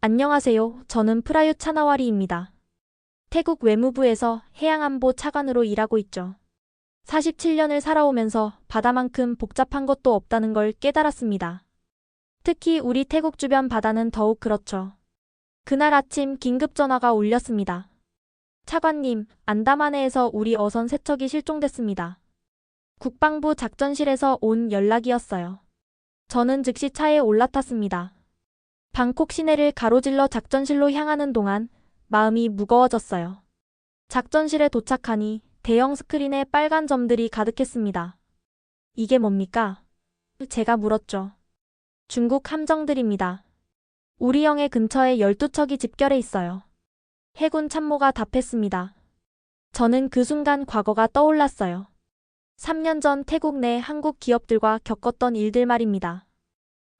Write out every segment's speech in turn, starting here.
안녕하세요. 저는 프라윷 차나와리입니다. 태국 외무부에서 해양안보 차관으로 일하고 있죠. 47년을 살아오면서 바다만큼 복잡한 것도 없다는 걸 깨달았습니다. 특히 우리 태국 주변 바다는 더욱 그렇죠. 그날 아침 긴급 전화가 울렸습니다. 차관님, 안다만해에서 우리 어선 세척이 실종됐습니다. 국방부 작전실에서 온 연락이었어요. 저는 즉시 차에 올라탔습니다. 방콕 시내를 가로질러 작전실로 향하는 동안 마음이 무거워졌어요. 작전실에 도착하니 대형 스크린에 빨간 점들이 가득했습니다. 이게 뭡니까? 제가 물었죠. 중국 함정들입니다. 우리 영해 근처에 12척이 집결해 있어요. 해군 참모가 답했습니다. 저는 그 순간 과거가 떠올랐어요. 3년 전 태국 내 한국 기업들과 겪었던 일들 말입니다.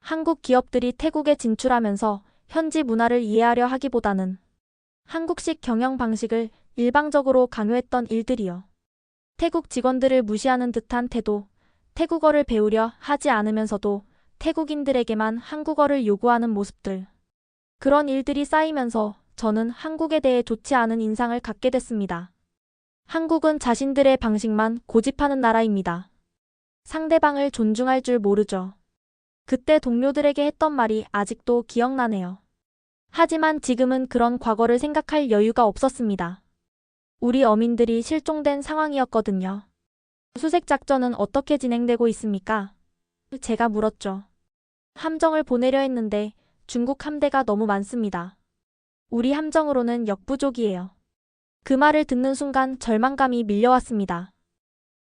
한국 기업들이 태국에 진출하면서 현지 문화를 이해하려 하기보다는 한국식 경영 방식을 일방적으로 강요했던 일들이요. 태국 직원들을 무시하는 듯한 태도, 태국어를 배우려 하지 않으면서도 태국인들에게만 한국어를 요구하는 모습들. 그런 일들이 쌓이면서 저는 한국에 대해 좋지 않은 인상을 갖게 됐습니다. 한국은 자신들의 방식만 고집하는 나라입니다. 상대방을 존중할 줄 모르죠. 그때 동료들에게 했던 말이 아직도 기억나네요. 하지만 지금은 그런 과거를 생각할 여유가 없었습니다. 우리 어민들이 실종된 상황이었거든요. 수색 작전은 어떻게 진행되고 있습니까? 제가 물었죠. 함정을 보내려 했는데 중국 함대가 너무 많습니다. 우리 함정으로는 역부족이에요. 그 말을 듣는 순간 절망감이 밀려왔습니다.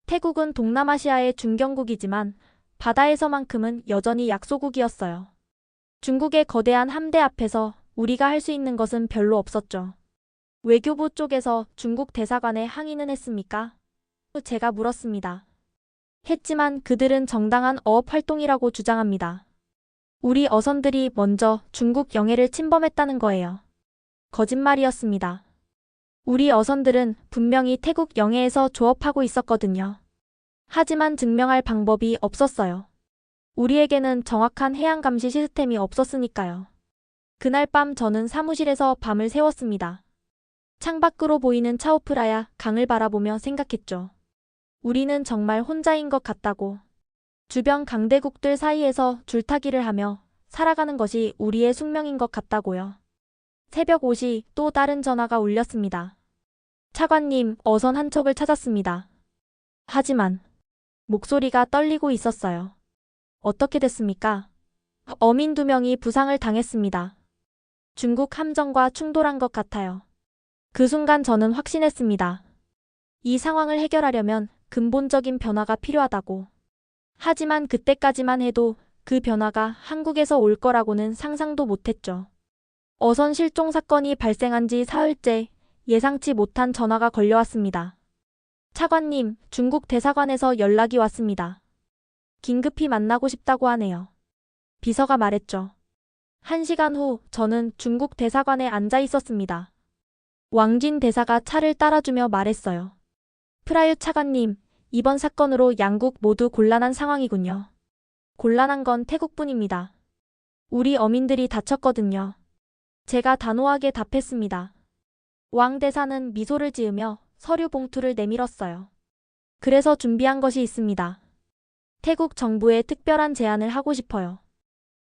태국은 동남아시아의 중견국이지만 바다에서만큼은 여전히 약소국이었어요. 중국의 거대한 함대 앞에서 우리가 할 수 있는 것은 별로 없었죠. 외교부 쪽에서 중국 대사관에 항의는 했습니까? 제가 물었습니다. 했지만 그들은 정당한 어업 활동이라고 주장합니다. 우리 어선들이 먼저 중국 영해를 침범했다는 거예요. 거짓말이었습니다. 우리 어선들은 분명히 태국 영해에서 조업하고 있었거든요. 하지만 증명할 방법이 없었어요. 우리에게는 정확한 해양 감시 시스템이 없었으니까요. 그날 밤 저는 사무실에서 밤을 새웠습니다. 창밖으로 보이는 차오프라야 강을 바라보며 생각했죠. 우리는 정말 혼자인 것 같다고. 주변 강대국들 사이에서 줄타기를 하며 살아가는 것이 우리의 숙명인 것 같다고요. 새벽 5시 또 다른 전화가 울렸습니다. 차관님, 어선 한 척을 찾았습니다. 하지만 목소리가 떨리고 있었어요. 어떻게 됐습니까? 어민 2명이 부상을 당했습니다. 중국 함정과 충돌한 것 같아요. 그 순간 저는 확신했습니다. 이 상황을 해결하려면 근본적인 변화가 필요하다고. 하지만 그때까지만 해도 그 변화가 한국에서 올 거라고는 상상도 못했죠. 어선 실종 사건이 발생한 지 사흘째 예상치 못한 전화가 걸려왔습니다. 차관님, 중국 대사관에서 연락이 왔습니다. 긴급히 만나고 싶다고 하네요. 비서가 말했죠. 1시간 후 저는 중국 대사관에 앉아 있었습니다. 왕진 대사가 차를 따라주며 말했어요. 프라윷 차관님, 이번 사건으로 양국 모두 곤란한 상황이군요. 곤란한 건 태국뿐입니다. 우리 어민들이 다쳤거든요. 제가 단호하게 답했습니다. 왕 대사는 미소를 지으며 서류 봉투를 내밀었어요. 그래서 준비한 것이 있습니다. 태국 정부에 특별한 제안을 하고 싶어요.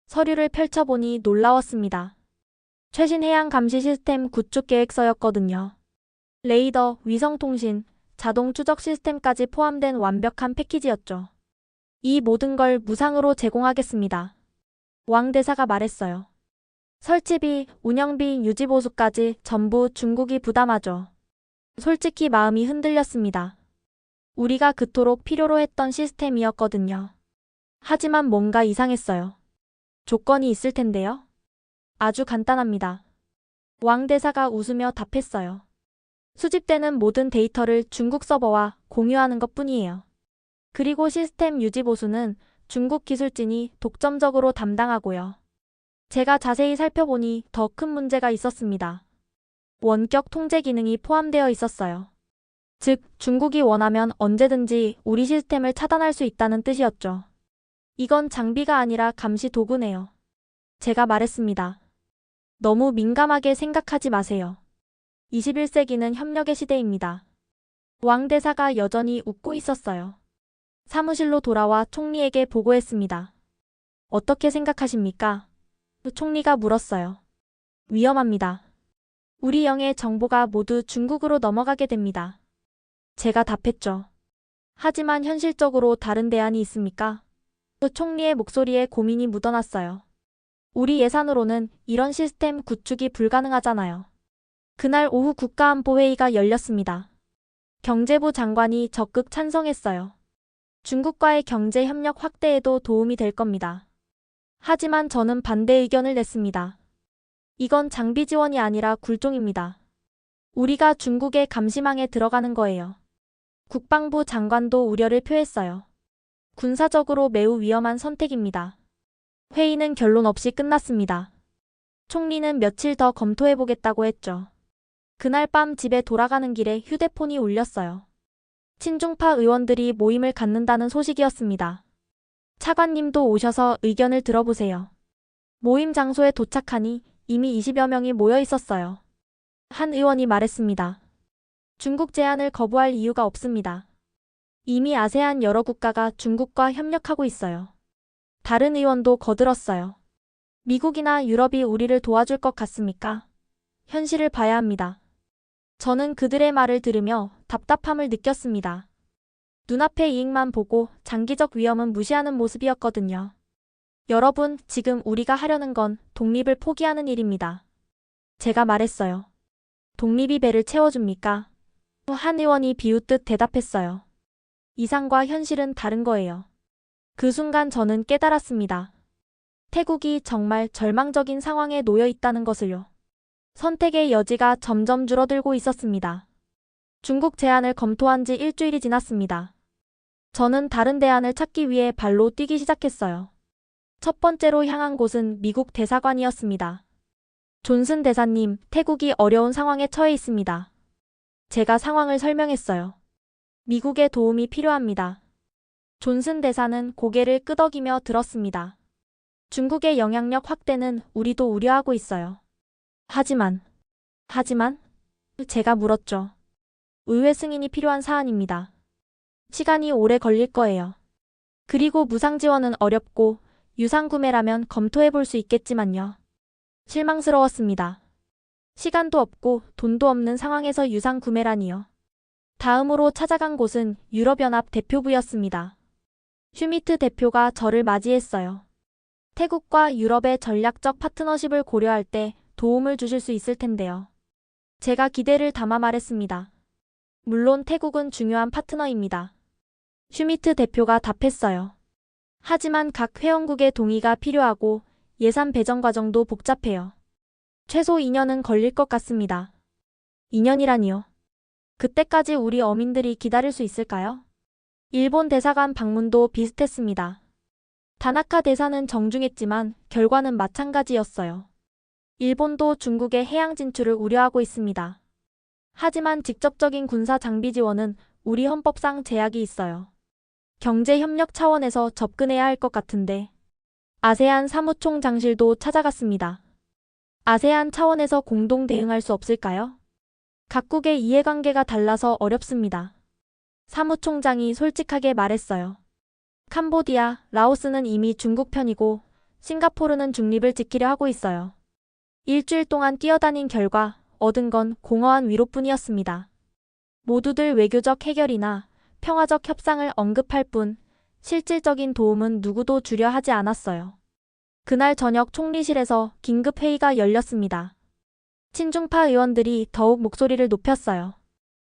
서류를 펼쳐보니 놀라웠습니다. 최신 해양 감시 시스템 구축 계획서였거든요. 레이더, 위성통신, 자동 추적 시스템까지 포함된 완벽한 패키지였죠. 이 모든 걸 무상으로 제공하겠습니다. 왕 대사가 말했어요. 설치비, 운영비, 유지보수까지 전부 중국이 부담하죠. 솔직히 마음이 흔들렸습니다. 우리가 그토록 필요로 했던 시스템이었거든요. 하지만 뭔가 이상했어요. 조건이 있을 텐데요. 아주 간단합니다. 왕 대사가 웃으며 답했어요. 수집되는 모든 데이터를 중국 서버와 공유하는 것뿐이에요. 그리고 시스템 유지 보수는 중국 기술진이 독점적으로 담당하고요. 제가 자세히 살펴보니 더 큰 문제가 있었습니다. 원격 통제 기능이 포함되어 있었어요. 즉, 중국이 원하면 언제든지 우리 시스템을 차단할 수 있다는 뜻이었죠. 이건 장비가 아니라 감시 도구네요. 제가 말했습니다. 너무 민감하게 생각하지 마세요. 21세기는 협력의 시대입니다. 왕 대사가 여전히 웃고 있었어요. 사무실로 돌아와 총리에게 보고했습니다. 어떻게 생각하십니까? 총리가 물었어요. 위험합니다. 우리 영의 정보가 모두 중국으로 넘어가게 됩니다. 제가 답했죠. 하지만 현실적으로 다른 대안이 있습니까? 총리의 목소리에 고민이 묻어났어요. 우리 예산으로는 이런 시스템 구축이 불가능하잖아요. 그날 오후 국가안보회의가 열렸습니다. 경제부 장관이 적극 찬성했어요. 중국과의 경제 협력 확대에도 도움이 될 겁니다. 하지만 저는 반대 의견을 냈습니다. 이건 장비 지원이 아니라 굴종입니다. 우리가 중국의 감시망에 들어가는 거예요. 국방부 장관도 우려를 표했어요. 군사적으로 매우 위험한 선택입니다. 회의는 결론 없이 끝났습니다. 총리는 며칠 더 검토해보겠다고 했죠. 그날 밤 집에 돌아가는 길에 휴대폰이 울렸어요. 친중파 의원들이 모임을 갖는다는 소식이었습니다. 차관님도 오셔서 의견을 들어보세요. 모임 장소에 도착하니 이미 20여 명이 모여 있었어요. 한 의원이 말했습니다. 중국 제안을 거부할 이유가 없습니다. 이미 아세안 여러 국가가 중국과 협력하고 있어요. 다른 의원도 거들었어요. 미국이나 유럽이 우리를 도와줄 것 같습니까? 현실을 봐야 합니다. 저는 그들의 말을 들으며 답답함을 느꼈습니다. 눈앞의 이익만 보고 장기적 위험은 무시하는 모습이었거든요. 여러분, 지금 우리가 하려는 건 독립을 포기하는 일입니다. 제가 말했어요. 독립이 배를 채워줍니까? 한 의원이 비웃듯 대답했어요. 이상과 현실은 다른 거예요. 그 순간 저는 깨달았습니다. 태국이 정말 절망적인 상황에 놓여 있다는 것을요. 선택의 여지가 점점 줄어들고 있었습니다. 중국 제안을 검토한 지 일주일이 지났습니다. 저는 다른 대안을 찾기 위해 발로 뛰기 시작했어요. 첫 번째로 향한 곳은 미국 대사관이었습니다. 존슨 대사님, 태국이 어려운 상황에 처해 있습니다. 제가 상황을 설명했어요. 미국의 도움이 필요합니다. 존슨 대사는 고개를 끄덕이며 들었습니다. 중국의 영향력 확대는 우리도 우려하고 있어요. 하지만 제가 물었죠. 의회 승인이 필요한 사안입니다. 시간이 오래 걸릴 거예요. 그리고 무상 지원은 어렵고 유상 구매라면 검토해 볼 수 있겠지만요. 실망스러웠습니다. 시간도 없고 돈도 없는 상황에서 유상 구매라니요. 다음으로 찾아간 곳은 유럽연합 대표부였습니다. 슈미트 대표가 저를 맞이했어요. 태국과 유럽의 전략적 파트너십을 고려할 때 도움을 주실 수 있을 텐데요. 제가 기대를 담아 말했습니다. 물론 태국은 중요한 파트너입니다. 슈미트 대표가 답했어요. 하지만 각 회원국의 동의가 필요하고 예산 배정 과정도 복잡해요. 최소 2년은 걸릴 것 같습니다. 2년이라니요. 그때까지 우리 어민들이 기다릴 수 있을까요? 일본 대사관 방문도 비슷했습니다. 다나카 대사는 정중했지만 결과는 마찬가지였어요. 일본도 중국의 해양 진출을 우려하고 있습니다. 하지만 직접적인 군사 장비 지원은 우리 헌법상 제약이 있어요. 경제 협력 차원에서 접근해야 할 것 같은데. 아세안 사무총장실도 찾아갔습니다. 아세안 차원에서 공동 대응할 수 없을까요? 각국의 이해관계가 달라서 어렵습니다. 사무총장이 솔직하게 말했어요. 캄보디아, 라오스는 이미 중국 편이고 싱가포르는 중립을 지키려 하고 있어요. 일주일 동안 뛰어다닌 결과 얻은 건 공허한 위로뿐이었습니다. 모두들 외교적 해결이나 평화적 협상을 언급할 뿐 실질적인 도움은 누구도 주려 하지 않았어요. 그날 저녁 총리실에서 긴급 회의가 열렸습니다. 친중파 의원들이 더욱 목소리를 높였어요.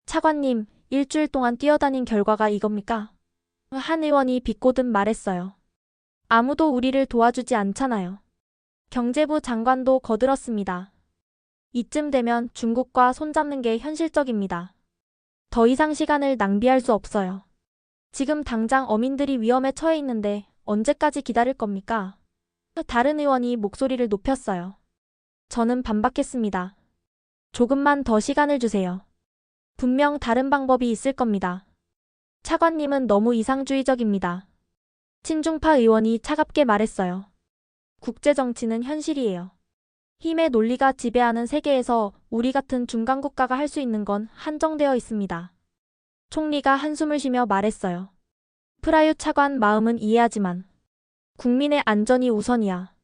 차관님, 일주일 동안 뛰어다닌 결과가 이겁니까? 한 의원이 비꼬듯 말했어요. 아무도 우리를 도와주지 않잖아요. 경제부 장관도 거들었습니다. 이쯤 되면 중국과 손잡는 게 현실적입니다. 더 이상 시간을 낭비할 수 없어요. 지금 당장 어민들이 위험에 처해 있는데 언제까지 기다릴 겁니까? 다른 의원이 목소리를 높였어요. 저는 반박했습니다. 조금만 더 시간을 주세요. 분명 다른 방법이 있을 겁니다. 차관님은 너무 이상주의적입니다. 친중파 의원이 차갑게 말했어요. 국제 정치는 현실이에요. 힘의 논리가 지배하는 세계에서 우리 같은 중간 국가가 할 수 있는 건 한정되어 있습니다. 총리가 한숨을 쉬며 말했어요. 프라윕 차관 마음은 이해하지만 국민의 안전이 우선이야.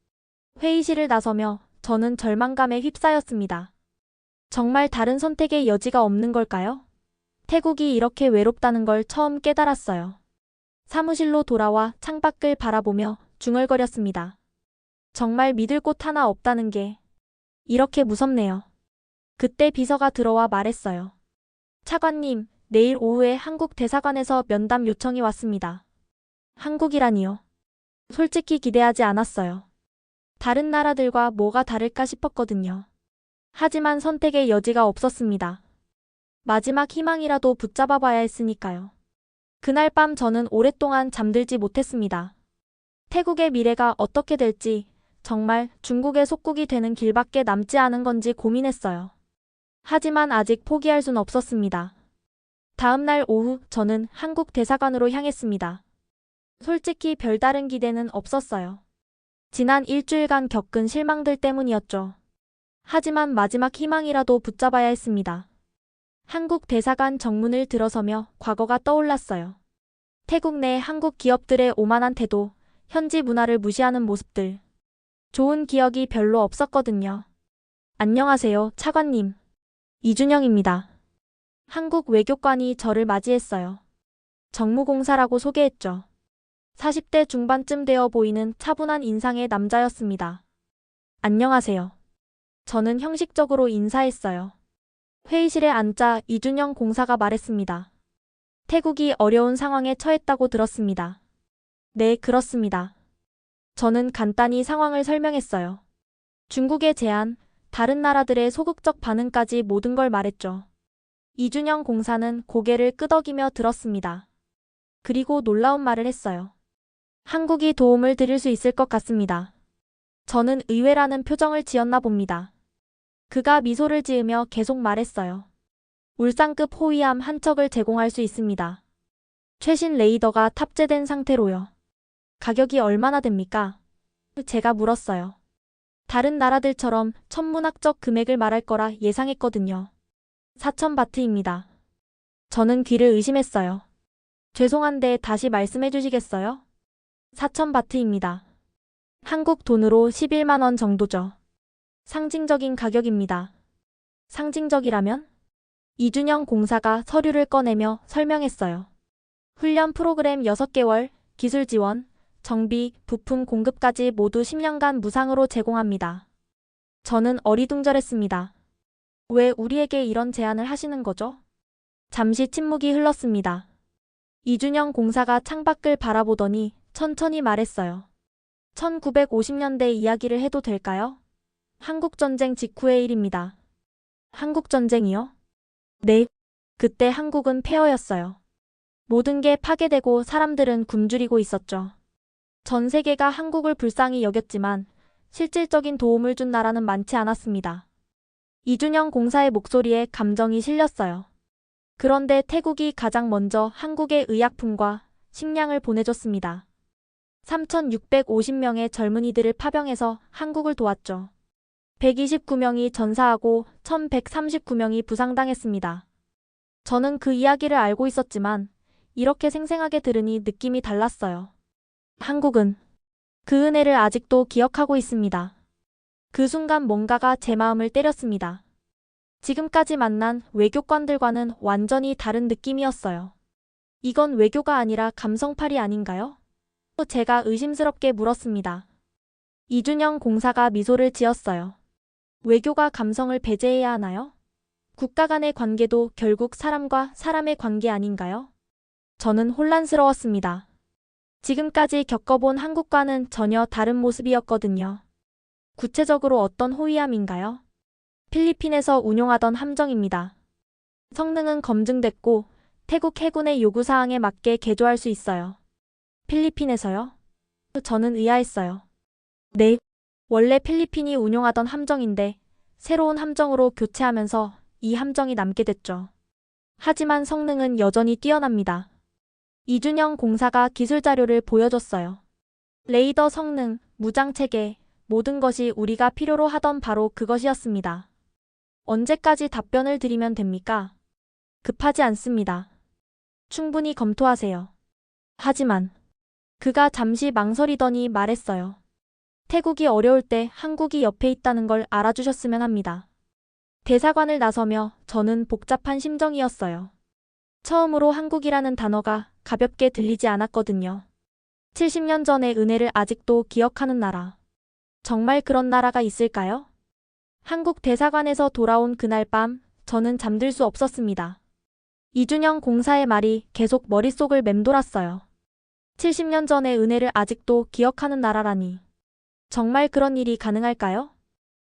회의실을 나서며 저는 절망감에 휩싸였습니다. 정말 다른 선택의 여지가 없는 걸까요? 태국이 이렇게 외롭다는 걸 처음 깨달았어요. 사무실로 돌아와 창밖을 바라보며 중얼거렸습니다. 정말 믿을 곳 하나 없다는 게 이렇게 무섭네요. 그때 비서가 들어와 말했어요. 차관님, 내일 오후에 한국 대사관에서 면담 요청이 왔습니다. 한국이라니요. 솔직히 기대하지 않았어요. 다른 나라들과 뭐가 다를까 싶었거든요. 하지만 선택의 여지가 없었습니다. 마지막 희망이라도 붙잡아 봐야 했으니까요. 그날 밤 저는 오랫동안 잠들지 못했습니다. 태국의 미래가 어떻게 될지, 정말 중국의 속국이 되는 길밖에 남지 않은 건지 고민했어요. 하지만 아직 포기할 순 없었습니다. 다음 날 오후 저는 한국 대사관으로 향했습니다. 솔직히 별다른 기대는 없었어요. 지난 일주일간 겪은 실망들 때문이었죠. 하지만 마지막 희망이라도 붙잡아야 했습니다. 한국 대사관 정문을 들어서며 과거가 떠올랐어요. 태국 내 한국 기업들의 오만한 태도, 현지 문화를 무시하는 모습들. 좋은 기억이 별로 없었거든요. 안녕하세요, 차관님. 이준영입니다. 한국 외교관이 저를 맞이했어요. 정무공사라고 소개했죠. 40대 중반쯤 되어 보이는 차분한 인상의 남자였습니다. 안녕하세요. 저는 형식적으로 인사했어요. 회의실에 앉자 이준영 공사가 말했습니다. 태국이 어려운 상황에 처했다고 들었습니다. 네, 그렇습니다. 저는 간단히 상황을 설명했어요. 중국의 제안, 다른 나라들의 소극적 반응까지 모든 걸 말했죠. 이준영 공사는 고개를 끄덕이며 들었습니다. 그리고 놀라운 말을 했어요. 한국이 도움을 드릴 수 있을 것 같습니다. 저는 의외라는 표정을 지었나 봅니다. 그가 미소를 지으며 계속 말했어요. 울상급 호위함 한 척을 제공할 수 있습니다. 최신 레이더가 탑재된 상태로요. 가격이 얼마나 됩니까? 제가 물었어요. 다른 나라들처럼 천문학적 금액을 말할 거라 예상했거든요. 4,000바트입니다. 저는 귀를 의심했어요. 죄송한데 다시 말씀해 주시겠어요? 4,000바트입니다. 한국 돈으로 11만 원 정도죠. 상징적인 가격입니다. 상징적이라면? 이준영 공사가 서류를 꺼내며 설명했어요. 훈련 프로그램 6개월, 기술 지원, 정비, 부품 공급까지 모두 10년간 무상으로 제공합니다. 저는 어리둥절했습니다. 왜 우리에게 이런 제안을 하시는 거죠? 잠시 침묵이 흘렀습니다. 이준영 공사가 창밖을 바라보더니 천천히 말했어요. 1950년대 이야기를 해도 될까요? 한국전쟁 직후의 일입니다. 한국전쟁이요? 네. 그때 한국은 폐허였어요. 모든 게 파괴되고 사람들은 굶주리고 있었죠. 전 세계가 한국을 불쌍히 여겼지만 실질적인 도움을 준 나라는 많지 않았습니다. 이준영 공사의 목소리에 감정이 실렸어요. 그런데 태국이 가장 먼저 한국에 의약품과 식량을 보내줬습니다. 3,650명의 젊은이들을 파병해서 한국을 도왔죠. 129명이 전사하고 1,139명이 부상당했습니다. 저는 그 이야기를 알고 있었지만 이렇게 생생하게 들으니 느낌이 달랐어요. 한국은 그 은혜를 아직도 기억하고 있습니다. 그 순간 뭔가가 제 마음을 때렸습니다. 지금까지 만난 외교관들과는 완전히 다른 느낌이었어요. 이건 외교가 아니라 감성팔이 아닌가요? 제가 의심스럽게 물었습니다. 이준영 공사가 미소를 지었어요. 외교가 감성을 배제해야 하나요? 국가 간의 관계도 결국 사람과 사람의 관계 아닌가요? 저는 혼란스러웠습니다. 지금까지 겪어본 한국과는 전혀 다른 모습이었거든요. 구체적으로 어떤 호위함인가요? 필리핀에서 운용하던 함정입니다. 성능은 검증됐고 태국 해군의 요구사항에 맞게 개조할 수 있어요. 필리핀에서요? 저는 의아했어요. 네. 원래 필리핀이 운용하던 함정인데 새로운 함정으로 교체하면서 이 함정이 남게 됐죠. 하지만 성능은 여전히 뛰어납니다. 이준영 공사가 기술 자료를 보여줬어요. 레이더 성능, 무장 체계, 모든 것이 우리가 필요로 하던 바로 그것이었습니다. 언제까지 답변을 드리면 됩니까? 급하지 않습니다. 충분히 검토하세요. 하지만 그가 잠시 망설이더니 말했어요. 태국이 어려울 때 한국이 옆에 있다는 걸 알아주셨으면 합니다. 대사관을 나서며 저는 복잡한 심정이었어요. 처음으로 한국이라는 단어가 가볍게 들리지 않았거든요. 70년 전의 은혜를 아직도 기억하는 나라. 정말 그런 나라가 있을까요? 한국 대사관에서 돌아온 그날 밤, 저는 잠들 수 없었습니다. 이준영 공사의 말이 계속 머릿속을 맴돌았어요. 70년 전의 은혜를 아직도 기억하는 나라라니. 정말 그런 일이 가능할까요?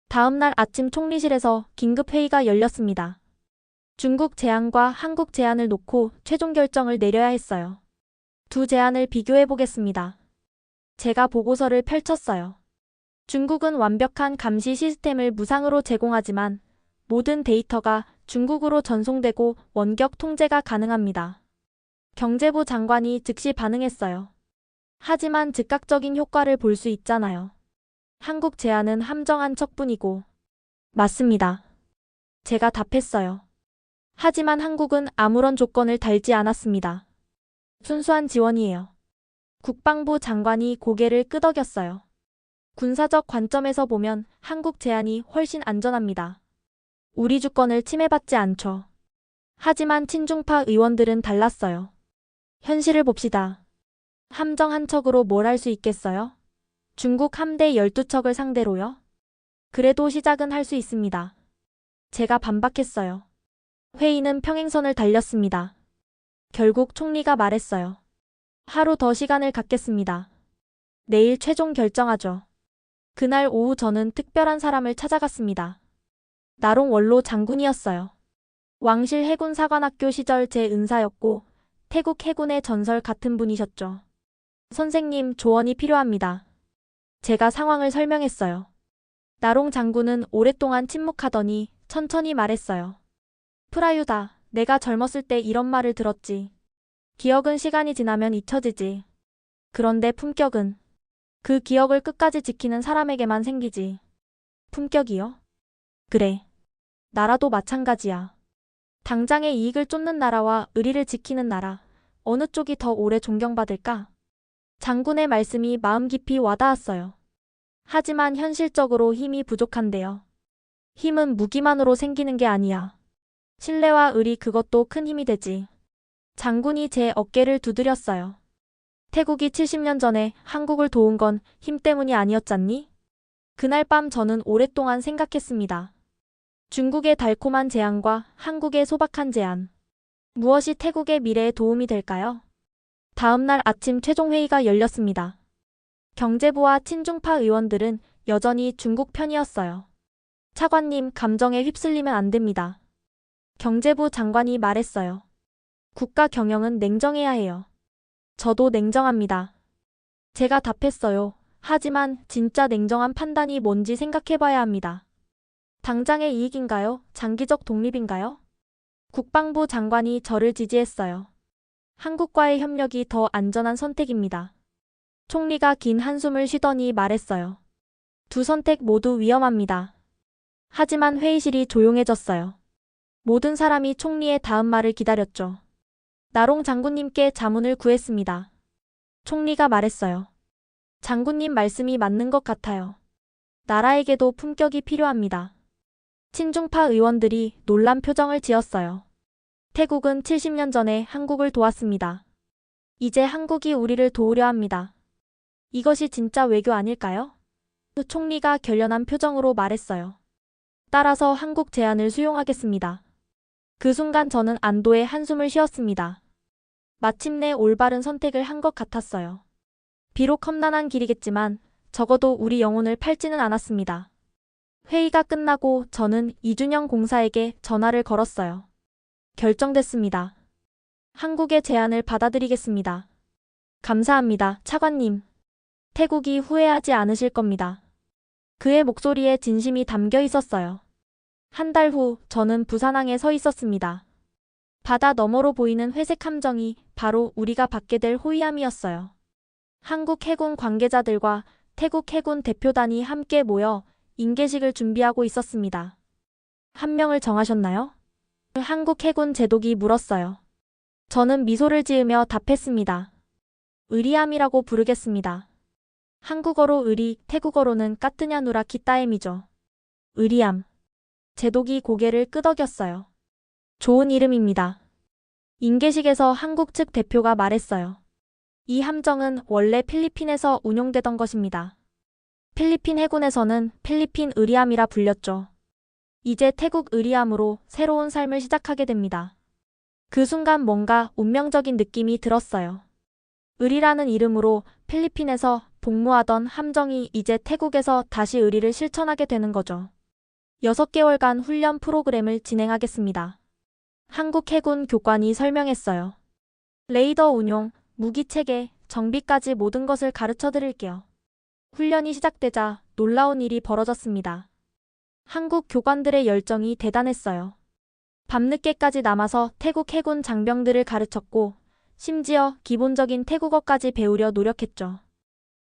다음 날 아침 총리실에서 긴급회의가 열렸습니다. 중국 제안과 한국 제안을 놓고 최종 결정을 내려야 했어요. 두 제안을 비교해 보겠습니다. 제가 보고서를 펼쳤어요. 중국은 완벽한 감시 시스템을 무상으로 제공하지만 모든 데이터가 중국으로 전송되고 원격 통제가 가능합니다. 경제부 장관이 즉시 반응했어요. 하지만 즉각적인 효과를 볼 수 있잖아요. 한국 제안은 함정한 척뿐이고. 맞습니다. 제가 답했어요. 하지만 한국은 아무런 조건을 달지 않았습니다. 순수한 지원이에요. 국방부 장관이 고개를 끄덕였어요. 군사적 관점에서 보면 한국 제안이 훨씬 안전합니다. 우리 주권을 침해받지 않죠. 하지만 친중파 의원들은 달랐어요. 현실을 봅시다. 함정 한 척으로 뭘 할 수 있겠어요? 중국 함대 12척을 상대로요? 그래도 시작은 할 수 있습니다. 제가 반박했어요. 회의는 평행선을 달렸습니다. 결국 총리가 말했어요. 하루 더 시간을 갖겠습니다. 내일 최종 결정하죠. 그날 오후 저는 특별한 사람을 찾아갔습니다. 나롱 원로 장군이었어요. 왕실 해군사관학교 시절 제 은사였고 태국 해군의 전설 같은 분이셨죠. 선생님, 조언이 필요합니다. 제가 상황을 설명했어요. 나롱 장군은 오랫동안 침묵하더니 천천히 말했어요. 프라유다, 내가 젊었을 때 이런 말을 들었지. 기억은 시간이 지나면 잊혀지지. 그런데 품격은 그 기억을 끝까지 지키는 사람에게만 생기지. 품격이요? 그래. 나라도 마찬가지야. 당장의 이익을 쫓는 나라와 의리를 지키는 나라, 어느 쪽이 더 오래 존경받을까? 장군의 말씀이 마음 깊이 와닿았어요. 하지만 현실적으로 힘이 부족한데요. 힘은 무기만으로 생기는 게 아니야. 신뢰와 의리, 그것도 큰 힘이 되지. 장군이 제 어깨를 두드렸어요. 태국이 70년 전에 한국을 도운 건 힘 때문이 아니었잖니? 그날 밤 저는 오랫동안 생각했습니다. 중국의 달콤한 제안과 한국의 소박한 제안. 무엇이 태국의 미래에 도움이 될까요? 다음 날 아침 최종 회의가 열렸습니다. 경제부와 친중파 의원들은 여전히 중국 편이었어요. 차관님, 감정에 휩쓸리면 안 됩니다. 경제부 장관이 말했어요. 국가 경영은 냉정해야 해요. 저도 냉정합니다. 제가 답했어요. 하지만 진짜 냉정한 판단이 뭔지 생각해봐야 합니다. 당장의 이익인가요? 장기적 독립인가요? 국방부 장관이 저를 지지했어요. 한국과의 협력이 더 안전한 선택입니다. 총리가 긴 한숨을 쉬더니 말했어요. 두 선택 모두 위험합니다. 하지만 회의실이 조용해졌어요. 모든 사람이 총리의 다음 말을 기다렸죠. 나롱 장군님께 자문을 구했습니다. 총리가 말했어요. 장군님 말씀이 맞는 것 같아요. 나라에게도 품격이 필요합니다. 친중파 의원들이 놀란 표정을 지었어요. 태국은 70년 전에 한국을 도왔습니다. 이제 한국이 우리를 도우려 합니다. 이것이 진짜 외교 아닐까요? 총리가 결연한 표정으로 말했어요. 따라서 한국 제안을 수용하겠습니다. 그 순간 저는 안도의 한숨을 쉬었습니다. 마침내 올바른 선택을 한 것 같았어요. 비록 험난한 길이겠지만 적어도 우리 영혼을 팔지는 않았습니다. 회의가 끝나고 저는 이준영 공사에게 전화를 걸었어요. 결정됐습니다. 한국의 제안을 받아들이겠습니다. 감사합니다, 차관님. 태국이 후회하지 않으실 겁니다. 그의 목소리에 진심이 담겨 있었어요. 한 달 후 저는 부산항에 서 있었습니다. 바다 너머로 보이는 회색 함정이 바로 우리가 받게 될 호위함이었어요. 한국 해군 관계자들과 태국 해군 대표단이 함께 모여 인계식을 준비하고 있었습니다. 한 명을 정하셨나요? 한국 해군 제독이 물었어요. 저는 미소를 지으며 답했습니다. 의리암이라고 부르겠습니다. 한국어로 의리, 태국어로는 까뜨냐누라 키따엠이죠. 의리암. 제독이 고개를 끄덕였어요. 좋은 이름입니다. 인계식에서 한국 측 대표가 말했어요. 이 함정은 원래 필리핀에서 운용되던 것입니다. 필리핀 해군에서는 필리핀 의리암이라 불렸죠. 이제 태국 의리암으로 새로운 삶을 시작하게 됩니다. 그 순간 뭔가 운명적인 느낌이 들었어요. 의리라는 이름으로 필리핀에서 복무하던 함정이 이제 태국에서 다시 의리를 실천하게 되는 거죠. 6개월간 훈련 프로그램을 진행하겠습니다. 한국 해군 교관이 설명했어요. 레이더 운용, 무기 체계, 정비까지 모든 것을 가르쳐 드릴게요. 훈련이 시작되자 놀라운 일이 벌어졌습니다. 한국 교관들의 열정이 대단했어요. 밤늦게까지 남아서 태국 해군 장병들을 가르쳤고 심지어 기본적인 태국어까지 배우려 노력했죠.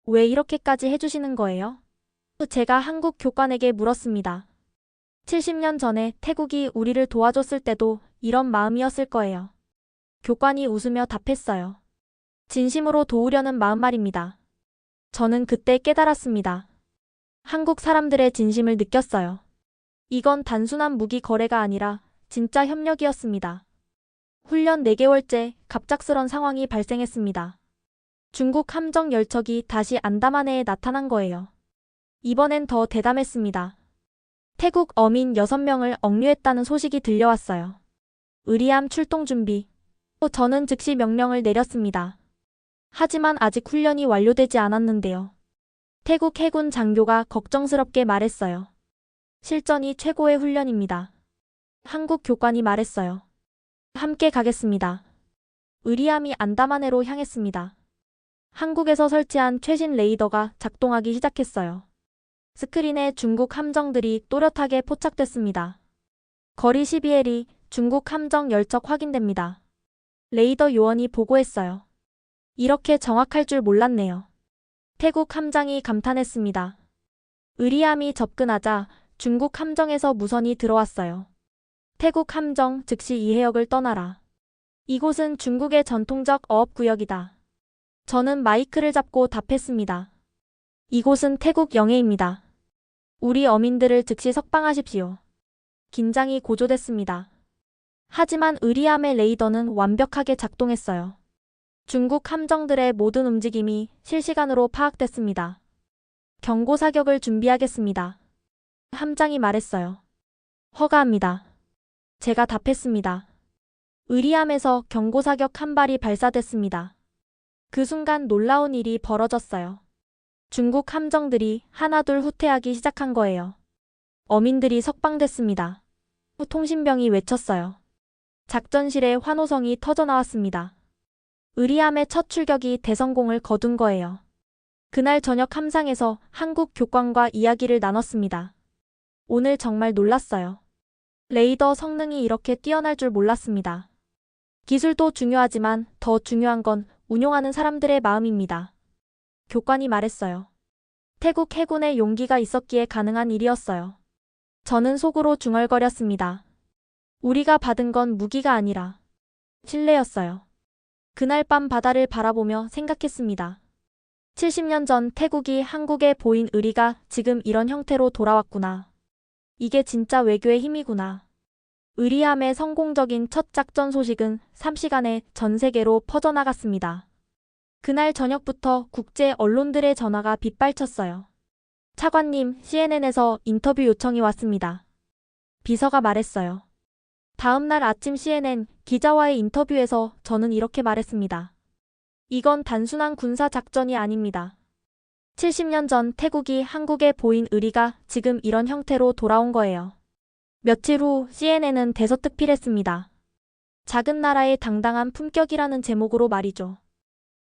왜 이렇게까지 해주시는 거예요? 제가 한국 교관에게 물었습니다. 70년 전에 태국이 우리를 도와줬을 때도 이런 마음이었을 거예요. 교관이 웃으며 답했어요. 진심으로 도우려는 마음 말입니다. 저는 그때 깨달았습니다. 한국 사람들의 진심을 느꼈어요. 이건 단순한 무기 거래가 아니라 진짜 협력이었습니다. 훈련 4개월째 갑작스런 상황이 발생했습니다. 중국 함정 열척이 다시 안다만해에 나타난 거예요. 이번엔 더 대담했습니다. 태국 어민 6명을 억류했다는 소식이 들려왔어요. 의리암 출동 준비. 저는 즉시 명령을 내렸습니다. 하지만 아직 훈련이 완료되지 않았는데요. 태국 해군 장교가 걱정스럽게 말했어요. 실전이 최고의 훈련입니다. 한국 교관이 말했어요. 함께 가겠습니다. 의리암이 안다만해로 향했습니다. 한국에서 설치한 최신 레이더가 작동하기 시작했어요. 스크린에 중국 함정들이 또렷하게 포착됐습니다. 거리 12L이 중국 함정 열척 확인됩니다. 레이더 요원이 보고했어요. 이렇게 정확할 줄 몰랐네요. 태국 함장이 감탄했습니다. 의리암이 접근하자 중국 함정에서 무선이 들어왔어요. 태국 함정 즉시 이 해역을 떠나라. 이곳은 중국의 전통적 어업구역이다. 저는 마이크를 잡고 답했습니다. 이곳은 태국 영해입니다. 우리 어민들을 즉시 석방하십시오. 긴장이 고조됐습니다. 하지만 의리암의 레이더는 완벽하게 작동했어요. 중국 함정들의 모든 움직임이 실시간으로 파악됐습니다. 경고 사격을 준비하겠습니다. 함장이 말했어요. 허가합니다. 제가 답했습니다. 의리암에서 경고 사격 한 발이 발사됐습니다. 그 순간 놀라운 일이 벌어졌어요. 중국 함정들이 하나둘 후퇴하기 시작한 거예요. 어민들이 석방됐습니다. 통신병이 외쳤어요. 작전실에 환호성이 터져나왔습니다. 의리암의 첫 출격이 대성공을 거둔 거예요. 그날 저녁 함상에서 한국 교관과 이야기를 나눴습니다. 오늘 정말 놀랐어요. 레이더 성능이 이렇게 뛰어날 줄 몰랐습니다. 기술도 중요하지만 더 중요한 건 운용하는 사람들의 마음입니다. 교관이 말했어요. 태국 해군의 용기가 있었기에 가능한 일이었어요. 저는 속으로 중얼거렸습니다. 우리가 받은 건 무기가 아니라 신뢰였어요. 그날 밤 바다를 바라보며 생각했습니다. 70년 전 태국이 한국에 보인 의리가 지금 이런 형태로 돌아왔구나. 이게 진짜 외교의 힘이구나. 의리함의 성공적인 첫 작전 소식은 3시간에 전 세계로 퍼져나갔습니다. 그날 저녁부터 국제 언론들의 전화가 빗발쳤어요. 차관님, CNN에서 인터뷰 요청이 왔습니다. 비서가 말했어요. 다음 날 아침 CNN 기자와의 인터뷰에서 저는 이렇게 말했습니다. 이건 단순한 군사 작전이 아닙니다. 70년 전 태국이 한국에 보인 의리가 지금 이런 형태로 돌아온 거예요. 며칠 후 CNN은 대서특필했습니다. 작은 나라의 당당한 품격이라는 제목으로 말이죠.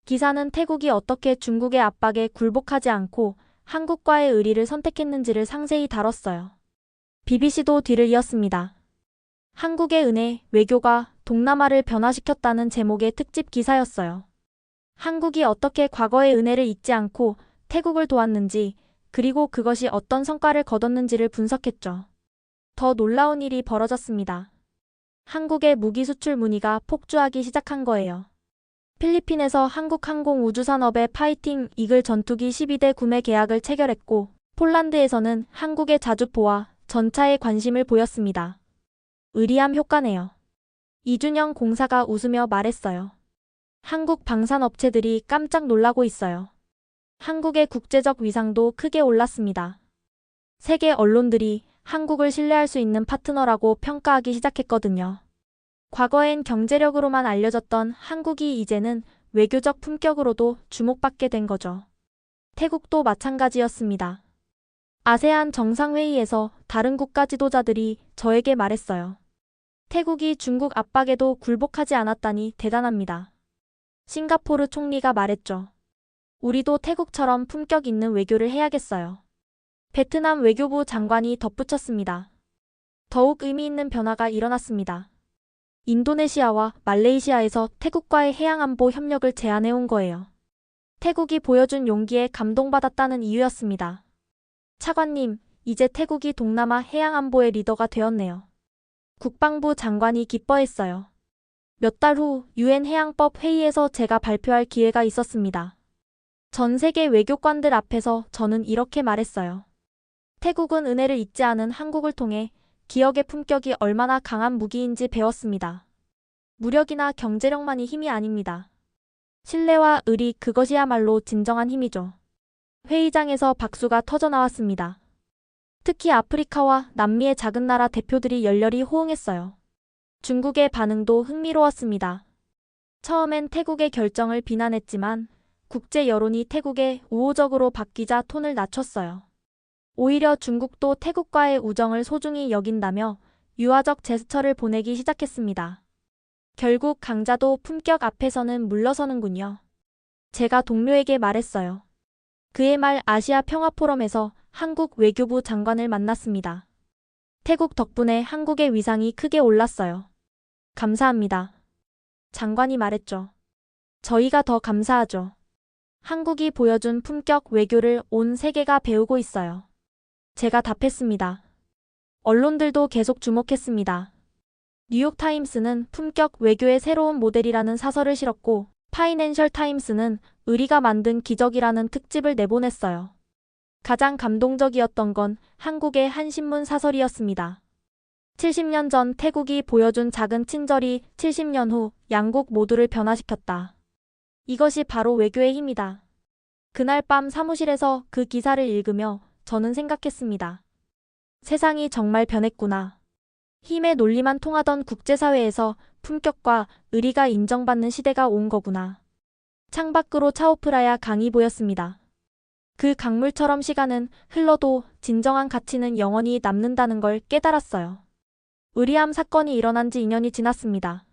기사는 태국이 어떻게 중국의 압박에 굴복하지 않고 한국과의 의리를 선택했는지를 상세히 다뤘어요. BBC도 뒤를 이었습니다. 한국의 은혜, 외교가 동남아를 변화시켰다는 제목의 특집 기사였어요. 한국이 어떻게 과거의 은혜를 잊지 않고 태국을 도왔는지, 그리고 그것이 어떤 성과를 거뒀는지를 분석했죠. 더 놀라운 일이 벌어졌습니다. 한국의 무기 수출 문의가 폭주하기 시작한 거예요. 필리핀에서 한국항공우주산업의 파이팅 이글 전투기 12대 구매 계약을 체결했고, 폴란드에서는 한국의 자주포와 전차에 관심을 보였습니다. 의리함 효과네요. 이준영 공사가 웃으며 말했어요. 한국 방산업체들이 깜짝 놀라고 있어요. 한국의 국제적 위상도 크게 올랐습니다. 세계 언론들이 한국을 신뢰할 수 있는 파트너라고 평가하기 시작했거든요. 과거엔 경제력으로만 알려졌던 한국이 이제는 외교적 품격으로도 주목받게 된 거죠. 태국도 마찬가지였습니다. 아세안 정상회의에서 다른 국가 지도자들이 저에게 말했어요. 태국이 중국 압박에도 굴복하지 않았다니 대단합니다. 싱가포르 총리가 말했죠. 우리도 태국처럼 품격 있는 외교를 해야겠어요. 베트남 외교부 장관이 덧붙였습니다. 더욱 의미 있는 변화가 일어났습니다. 인도네시아와 말레이시아에서 태국과의 해양안보 협력을 제안해 온 거예요. 태국이 보여준 용기에 감동받았다는 이유였습니다. 차관님, 이제 태국이 동남아 해양안보의 리더가 되었네요. 국방부 장관이 기뻐했어요. 몇 달 후 유엔 해양법 회의에서 제가 발표할 기회가 있었습니다. 전 세계 외교관들 앞에서 저는 이렇게 말했어요. 태국은 은혜를 잊지 않은 한국을 통해 기억의 품격이 얼마나 강한 무기인지 배웠습니다. 무력이나 경제력만이 힘이 아닙니다. 신뢰와 의리, 그것이야말로 진정한 힘이죠. 회의장에서 박수가 터져나왔습니다. 특히 아프리카와 남미의 작은 나라 대표들이 열렬히 호응했어요. 중국의 반응도 흥미로웠습니다. 처음엔 태국의 결정을 비난했지만 국제 여론이 태국에 우호적으로 바뀌자 톤을 낮췄어요. 오히려 중국도 태국과의 우정을 소중히 여긴다며 유화적 제스처를 보내기 시작했습니다. 결국 강자도 품격 앞에서는 물러서는군요. 제가 동료에게 말했어요. 그해 말 아시아 평화포럼에서 한국 외교부 장관을 만났습니다. 태국 덕분에 한국의 위상이 크게 올랐어요. 감사합니다. 장관이 말했죠. 저희가 더 감사하죠. 한국이 보여준 품격 외교를 온 세계가 배우고 있어요. 제가 답했습니다. 언론들도 계속 주목했습니다. 뉴욕타임스는 품격 외교의 새로운 모델이라는 사설을 실었고, 파이낸셜 타임스는 의리가 만든 기적이라는 특집을 내보냈어요. 가장 감동적이었던 건 한국의 한 신문 사설이었습니다. 70년 전 태국이 보여준 작은 친절이 70년 후 양국 모두를 변화시켰다. 이것이 바로 외교의 힘이다. 그날 밤 사무실에서 그 기사를 읽으며 저는 생각했습니다. 세상이 정말 변했구나. 힘의 논리만 통하던 국제사회에서 품격과 의리가 인정받는 시대가 온 거구나. 창밖으로 차오프라야 강이 보였습니다. 그 강물처럼 시간은 흘러도 진정한 가치는 영원히 남는다는 걸 깨달았어요. 의리함 사건이 일어난 지 2년이 지났습니다.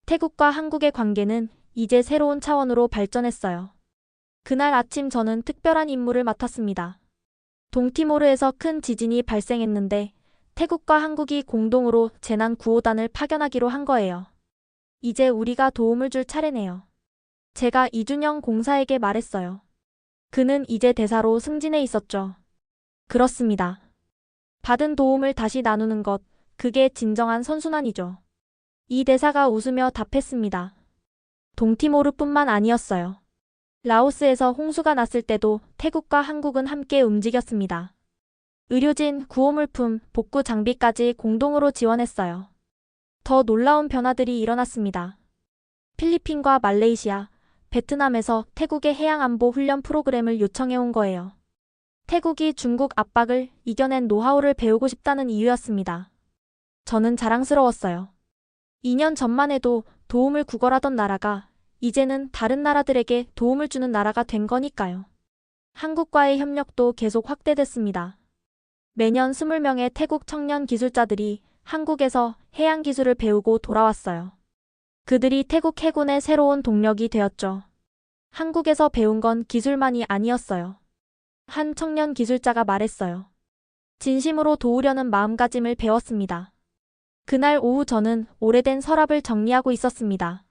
태국과 한국의 관계는 이제 새로운 차원으로 발전했어요. 그날 아침 저는 특별한 임무를 맡았습니다. 동티모르에서 큰 지진이 발생했는데 태국과 한국이 공동으로 재난구호단을 파견하기로 한 거예요. 이제 우리가 도움을 줄 차례네요. 제가 이준영 공사에게 말했어요. 그는 이제 대사로 승진해 있었죠. 그렇습니다. 받은 도움을 다시 나누는 것, 그게 진정한 선순환이죠. 이 대사가 웃으며 답했습니다. 동티모르뿐만 아니었어요. 라오스에서 홍수가 났을 때도 태국과 한국은 함께 움직였습니다. 의료진, 구호물품, 복구 장비까지 공동으로 지원했어요. 더 놀라운 변화들이 일어났습니다. 필리핀과 말레이시아, 베트남에서 태국의 해양안보 훈련 프로그램을 요청해온 거예요. 태국이 중국 압박을 이겨낸 노하우를 배우고 싶다는 이유였습니다. 저는 자랑스러웠어요. 2년 전만 해도 도움을 구걸하던 나라가 이제는 다른 나라들에게 도움을 주는 나라가 된 거니까요. 한국과의 협력도 계속 확대됐습니다. 매년 20명의 태국 청년 기술자들이 한국에서 해양 기술을 배우고 돌아왔어요. 그들이 태국 해군의 새로운 동력이 되었죠. 한국에서 배운 건 기술만이 아니었어요. 한 청년 기술자가 말했어요. 진심으로 도우려는 마음가짐을 배웠습니다. 그날 오후 저는 오래된 서랍을 정리하고 있었습니다.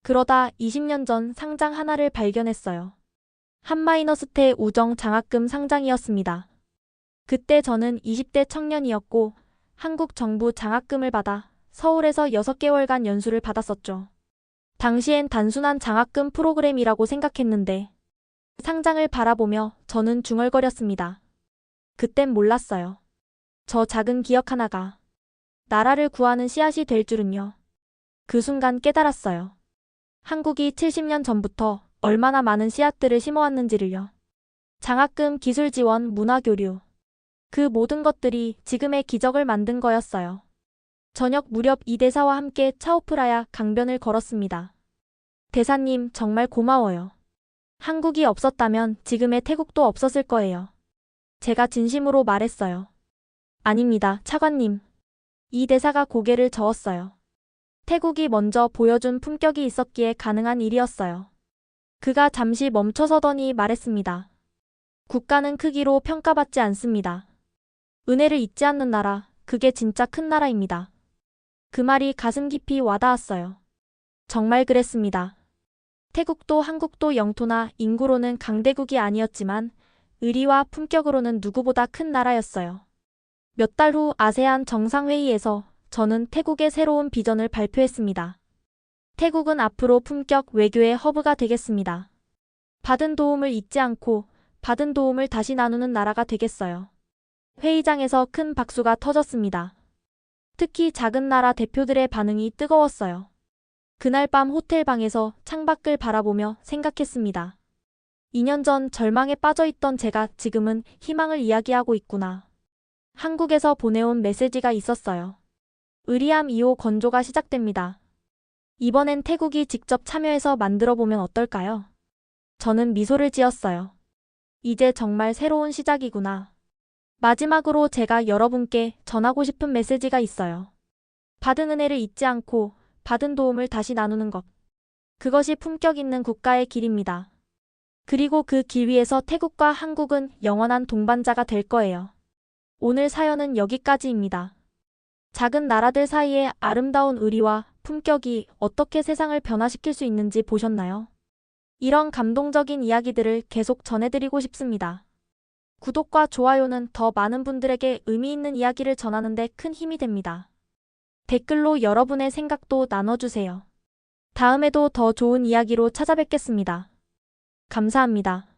그러다 20년 전 상장 하나를 발견했어요. 한마이너스태 우정 장학금 상장이었습니다. 그때 저는 20대 청년이었고 한국 정부 장학금을 받아 서울에서 6개월간 연수를 받았었죠. 당시엔 단순한 장학금 프로그램이라고 생각했는데 상장을 바라보며 저는 중얼거렸습니다. 그땐 몰랐어요. 저 작은 기억 하나가 나라를 구하는 씨앗이 될 줄은요. 그 순간 깨달았어요. 한국이 70년 전부터 얼마나 많은 씨앗들을 심어왔는지를요. 장학금, 기술 지원, 문화 교류. 그 모든 것들이 지금의 기적을 만든 거였어요. 저녁 무렵 이 대사와 함께 차오프라야 강변을 걸었습니다. 대사님, 정말 고마워요. 한국이 없었다면 지금의 태국도 없었을 거예요. 제가 진심으로 말했어요. 아닙니다, 차관님. 이 대사가 고개를 저었어요. 태국이 먼저 보여준 품격이 있었기에 가능한 일이었어요. 그가 잠시 멈춰서더니 말했습니다. 국가는 크기로 평가받지 않습니다. 은혜를 잊지 않는 나라, 그게 진짜 큰 나라입니다. 그 말이 가슴 깊이 와닿았어요. 정말 그랬습니다. 태국도 한국도 영토나 인구로는 강대국이 아니었지만 의리와 품격으로는 누구보다 큰 나라였어요. 몇 달 후 아세안 정상회의에서 저는 태국의 새로운 비전을 발표했습니다. 태국은 앞으로 품격 외교의 허브가 되겠습니다. 받은 도움을 잊지 않고 받은 도움을 다시 나누는 나라가 되겠어요. 회의장에서 큰 박수가 터졌습니다. 특히 작은 나라 대표들의 반응이 뜨거웠어요. 그날 밤 호텔 방에서 창밖을 바라보며 생각했습니다. 2년 전 절망에 빠져있던 제가 지금은 희망을 이야기하고 있구나. 한국에서 보내온 메시지가 있었어요. 의리함 2호 건조가 시작됩니다. 이번엔 태국이 직접 참여해서 만들어보면 어떨까요? 저는 미소를 지었어요. 이제 정말 새로운 시작이구나. 마지막으로 제가 여러분께 전하고 싶은 메시지가 있어요. 받은 은혜를 잊지 않고 받은 도움을 다시 나누는 것. 그것이 품격 있는 국가의 길입니다. 그리고 그 길 위에서 태국과 한국은 영원한 동반자가 될 거예요. 오늘 사연은 여기까지입니다. 작은 나라들 사이의 아름다운 의리와 품격이 어떻게 세상을 변화시킬 수 있는지 보셨나요? 이런 감동적인 이야기들을 계속 전해드리고 싶습니다. 구독과 좋아요는 더 많은 분들에게 의미 있는 이야기를 전하는 데 큰 힘이 됩니다. 댓글로 여러분의 생각도 나눠주세요. 다음에도 더 좋은 이야기로 찾아뵙겠습니다. 감사합니다.